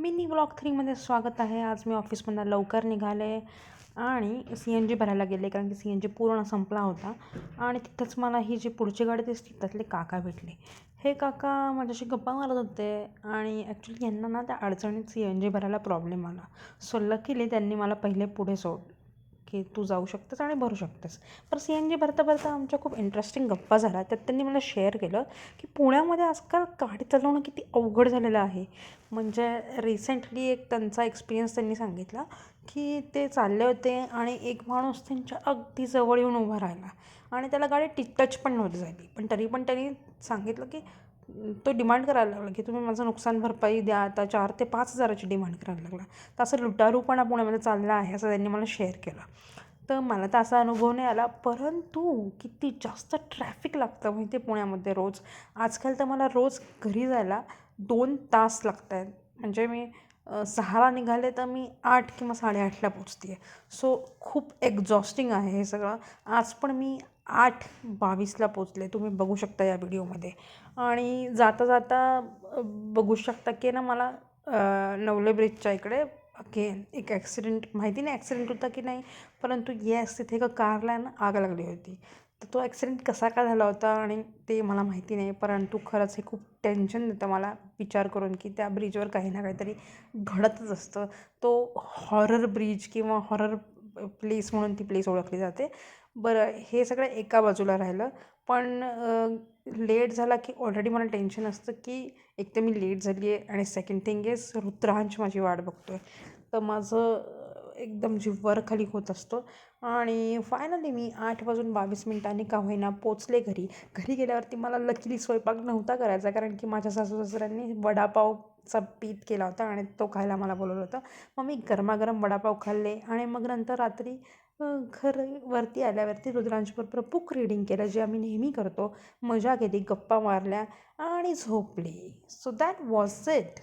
Mini blog 3मध्ये स्वागत आहे. आज मी ऑफिसमधून लवकर निघाले आणि CNG भरायला गेले, कारण की CNG पूर्ण संपला होता. आणि तिथंच मला ही जी पुढची गाडी दिसते त्यातले काका भेटले. हे काका माझ्याशी गप्पा मारत होते आणि ॲक्च्युली यांना ना त्या अडचणीत CNG भरायला प्रॉब्लेम आला. सो लकीली त्यांनी मला पहिले पुढे सोडलं की तू जाऊ शकतेस आणि भरू शकतेस. पण CNG भरता भरता आमच्या खूप इंटरेस्टिंग गप्पा झाल्या. त्यात त्यांनी मला शेअर केलं की पुण्यामध्ये आजकाल गाडी चालवणं किती अवघड झालेलं आहे. म्हणजे रिसेंटली एक त्यांचा एक्सपिरियन्स त्यांनी सांगितला की ते चालले होते आणि एक माणूस त्यांच्या अगदी जवळ येऊन उभा राहिला आणि त्याला गाडी टच पण नव्हती झाली. पण तरी पण त्यांनी सांगितलं की तो डिमांड करायला लागला की तुम्ही माझं नुकसान भरपाई द्या. आता 4,000 ते 5,000ची डिमांड करायला लागला. तर असं लुटारूपणा पुण्यामध्ये चालला आहे असं त्यांनी मला शेअर केलं. तर मला तर असा अनुभव नाही आला, परंतु किती जास्त ट्रॅफिक लागतं माहिती आहे पुण्यामध्ये रोज. आजकाल तर मला रोज घरी जायला 2 तास लागत आहेत. म्हणजे मी 6ला निघाले तर मी 8 किंवा 8:30ला पोचते आहे. सो खूप एक्झॉस्टिंग आहे हे सगळं. आज पण मी 8:22ला पोचले, तुम्ही बघू शकता या व्हिडिओमध्ये. आणि जाता जाता बघू शकता की ना मला नवले ब्रिजच्या इकडे अगेन एक ॲक्सिडेंट, माहिती नाही ॲक्सिडेंट होता की नाही, परंतु येस तिथे एका कारला ना आग लागली होती. तर तो ॲक्सिडेंट कसा काय झाला होता आणि ते मला माहिती नाही, परंतु खरंच हे खूप टेन्शन देतं मला विचार करून की त्या ब्रिजवर काही ना काहीतरी घडतच असतं. तो हॉरर ब्रिज किंवा हॉरर प्लेस म्हणून ती प्लेस ओळखली जाते. बरं, हे सगळं एका बाजूला राहिलं. पण लेट झाला की ऑलरेडी मला टेन्शन असतं की एक तर मी लेट झाली आहे आणि सेकंड थिंग इज रुद्रांश माझी वाट बघतो आहे. तर माझं एकदम जीव वर खाली होत असतो. आणि फायनली मी 8:22 का होईना पोचले घरी. घरी गेल्यावरती मला लकीली स्वयंपाक नव्हता करायचा, कारण की माझ्या सासू-सासऱ्यांनी वडापावचा पीठ केला होता आणि तो खायला मला बोलवलं होतं. मग मी गरमागरम वडापाव खाल्ले आणि मग नंतर रात्री वरती आल्यावरती रुद्रांशबरोबर बुक रीडिंग केलं, जे आम्ही नेहमी करतो. मजा केली, गप्पा मारल्या आणि झोपले. So that was it.